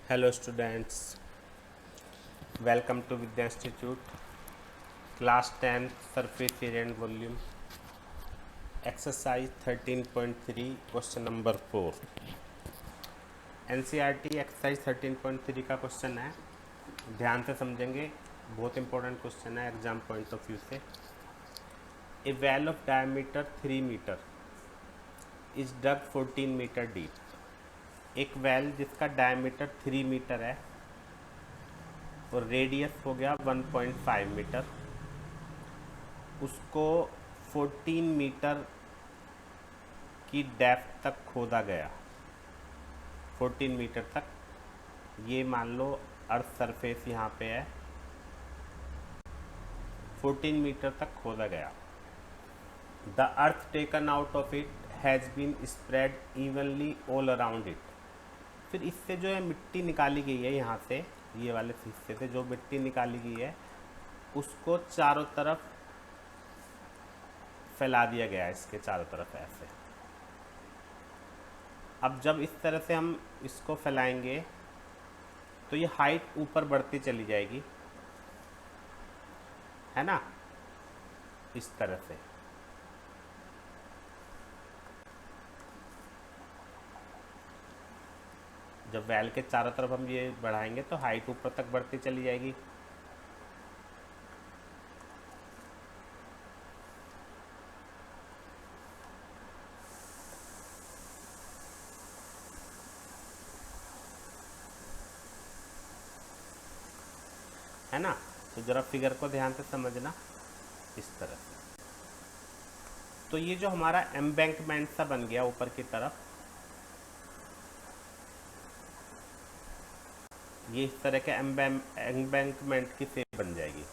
Hello students, welcome to Vidya Institute, class 10 surface area and volume, exercise 13.3 question number 4. NCERT exercise 13.3 का question है, ध्यान से समझेंगे, बहुत इंपॉर्टेंट क्वेश्चन है एग्जाम पॉइंट ऑफ व्यू से. A well of diameter 3 metre is dug 14 metre deep. एक well जिसका डायमीटर 3 मीटर है और रेडियस हो गया 1.5 मीटर, उसको 14 मीटर की डेप्थ तक खोदा गया. 14 मीटर तक, ये मान लो अर्थ सरफेस यहाँ पे है, 14 मीटर तक खोदा गया. The earth taken out of it has been spread evenly all around it. फिर इससे जो है मिट्टी निकाली गई है, यहाँ से ये वाले हिस्से से जो मिट्टी निकाली गई है उसको चारों तरफ फैला दिया गया है, इसके चारों तरफ ऐसे. अब जब इस तरह से हम इसको फैलाएंगे तो ये हाइट ऊपर बढ़ती चली जाएगी, है ना, इस तरह से. जब वेल के चारों तरफ हम ये बढ़ाएंगे तो हाइट ऊपर तक बढ़ती चली जाएगी. है ना. तो जरा फिगर को ध्यान से समझना, इस तरह से. तो ये जो हमारा एम्बैंकमेंट सा बन गया ऊपर की तरफ, ये इस तरह के एम्बैंकमेंट की शेप बन जाएगी.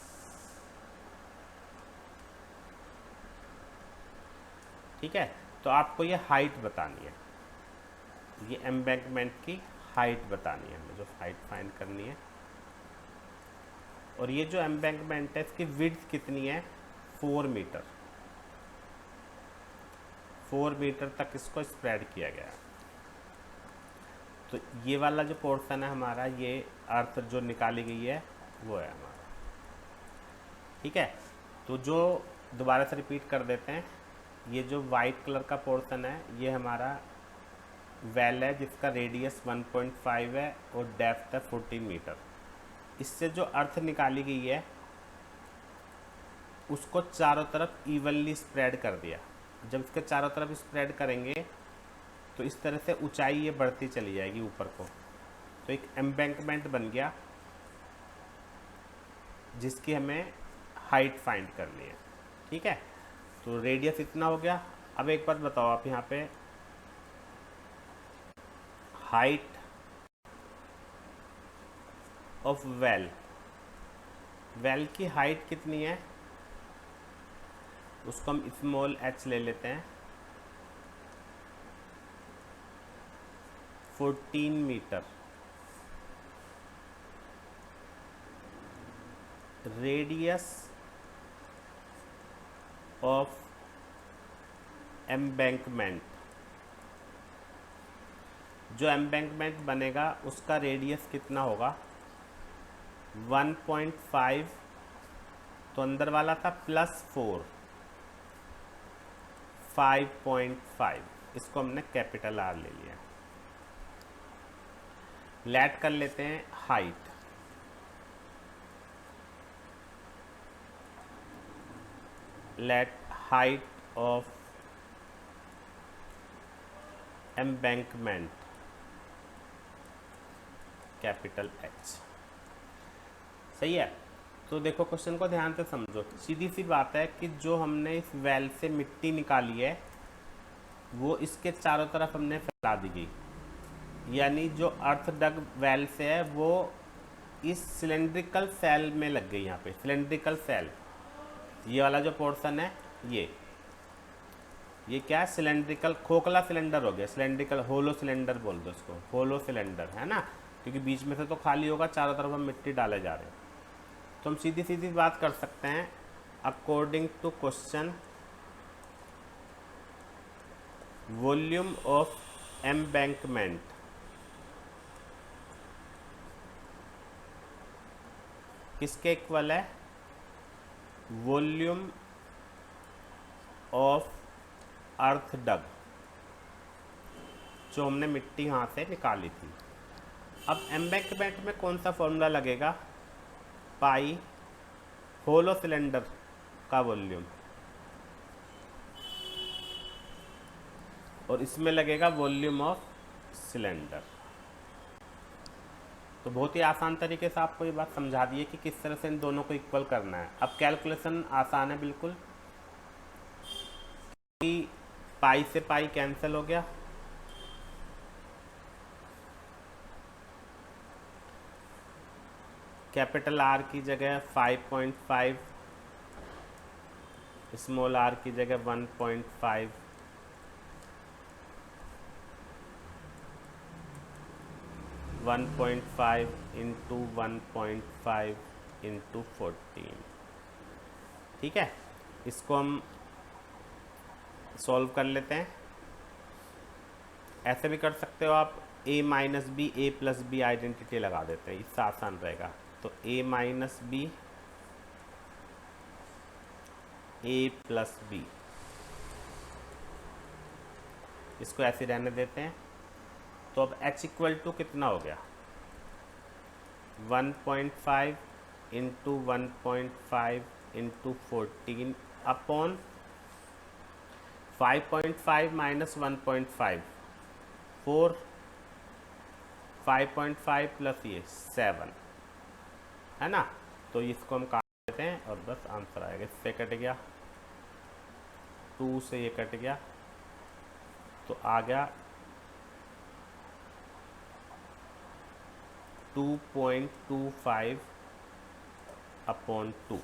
ठीक है. तो आपको ये हाइट बतानी है, ये एम्बैंकमेंट की हाइट बतानी है हमें, जो हाइट फाइंड करनी है. और ये जो एम्बैंकमेंट है इसकी विड्थ कितनी है, 4 मीटर. 4 मीटर तक इसको स्प्रेड किया गया है. तो ये वाला जो पोर्शन है हमारा, ये अर्थ जो निकाली गई है वो है हमारा. ठीक है. तो जो दोबारा से रिपीट कर देते हैं, ये जो वाइट कलर का पोर्शन है ये हमारा वेल है जिसका रेडियस 1.5 है और डेप्थ है 14 मीटर. इससे जो अर्थ निकाली गई है उसको चारों तरफ इवनली स्प्रेड कर दिया. जब इसके चारों तरफ स्प्रेड करेंगे तो इस तरह से ऊंचाई ये बढ़ती चली जाएगी ऊपर को. तो एक एम्बैंकमेंट बन गया जिसकी हमें हाइट फाइंड करनी है. ठीक है. तो रेडियस इतना हो गया. अब एक बात बताओ आप, यहाँ पे हाइट ऑफ वेल, वेल की हाइट कितनी है, उसको हम स्मॉल h ले लेते हैं. 14 मीटर. रेडियस ऑफ एम्बैंकमेंट, जो एम्बैंकमेंट बनेगा उसका रेडियस कितना होगा, 1.5. तो अंदर वाला था +4, 5.5. इसको हमने कैपिटल R ले लिया. लेट कर लेते हैं height. Let height of embankment capital H. सही है. तो देखो क्वेश्चन को ध्यान से समझो. सीधी सी बात है कि जो हमने इस वेल से मिट्टी निकाली है वो इसके चारों तरफ हमने फैला दी गई. यानी जो अर्थ डग वेल से है वो इस सिलेंड्रिकल सेल में लग गई. यहाँ पे सिलेंड्रिकल सेल, ये वाला जो पोर्शन है ये क्या है, सिलेंड्रिकल, खोखला सिलेंडर हो गया. सिलेंड्रिकल, होलो सिलेंडर बोल दो इसको, होलो सिलेंडर, है ना, क्योंकि बीच में से तो खाली होगा, चारों तरफ हम मिट्टी डाले जा रहे हैं. तो हम सीधी सीधी बात कर सकते हैं, according to question, volume of embankment किसके इक्वल है? वॉल्यूम ऑफ अर्थ डग, जो हमने मिट्टी यहाँ से निकाली थी। अब एम्बैंकमेंट में कौन सा फॉर्मूला लगेगा? पाई होलो सिलेंडर का वॉल्यूम, और इसमें लगेगा वॉल्यूम ऑफ सिलेंडर। तो बहुत ही आसान तरीके से आपको ये बात समझा दी है कि किस तरह से इन दोनों को इक्वल करना है। अब कैलकुलेशन आसान है बिल्कुल, कि पाई से पाई कैंसिल हो गया, कैपिटल आर की जगह 5.5, स्मॉल आर की जगह 1.5, इंटू 1.5 इंटू 14। ठीक है, इसको हम सॉल्व कर लेते हैं। ऐसे भी कर सकते हो आप, a minus b a plus b identity लगा देते हैं, इससे आसान रहेगा। तो a minus b a plus b, इसको ऐसे रहने देते हैं। तो अब h इक्वल टू कितना हो गया? 1.5 into 1.5 into 14 upon 5.5 minus 1.5, 4, 5.5 plus ये 7 है ना। तो इसको हम काट देते हैं और बस आंसर आएगा। इससे कट गया, 2 से ये कट गया, तो आ गया 2.25 अपॉन 2,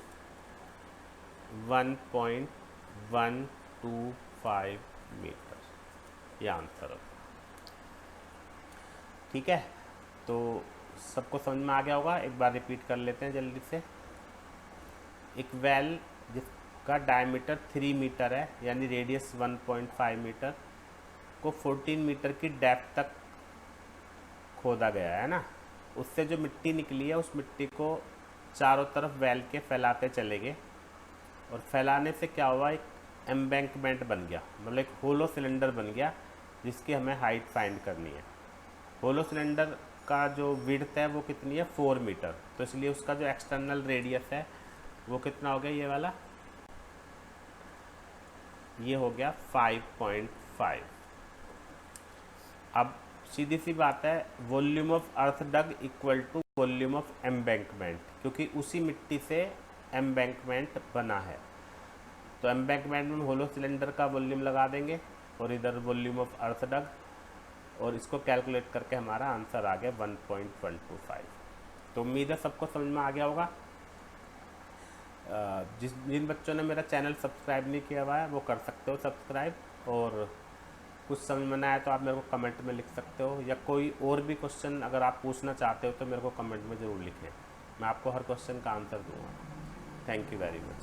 1.125 मीटर, ये आंसर है। ठीक है, तो सबको समझ में आ गया होगा। एक बार रिपीट कर लेते हैं जल्दी से। एक वेल जिसका डायमीटर 3 मीटर है, यानी रेडियस 1.5 मीटर, को 14 मीटर की डेप्थ तक खोदा गया है ना। उससे जो मिट्टी निकली है, उस मिट्टी को चारों तरफ वेल के फैलाते चले गए, और फैलाने से क्या हुआ? एक एम्बैंकमेंट बन गया, मतलब एक होलो सिलेंडर बन गया, जिसकी हमें हाइट फाइंड करनी है। होलो सिलेंडर का जो विड्थ है वो कितनी है? 4 मीटर। तो इसलिए उसका जो एक्सटर्नल रेडियस है वो कितना हो गया? ये वाला, ये हो गया 5.5। अब सीधी सी बात है, volume of earth dug equal to volume of embankment, क्योंकि उसी मिट्टी से एम्बैंकमेंट बना है। तो एम्बैंकमेंट में होलो सिलेंडर का वॉल्यूम लगा देंगे, और इधर वॉल्यूम ऑफ अर्थ डग, और इसको कैलकुलेट करके हमारा आंसर आ गया 1.125। तो उम्मीद है सबको समझ में आ गया होगा। जिन बच्चों ने मेरा चैनल सब्सक्राइब नहीं किया हुआ है वो कर सकते हो सब्सक्राइब, और कुछ समझ में ना आए तो आप मेरे को कमेंट में लिख सकते हो, या कोई और भी क्वेश्चन अगर आप पूछना चाहते हो तो मेरे को कमेंट में ज़रूर लिखें, मैं आपको हर क्वेश्चन का आंसर दूंगा। Thank you very much.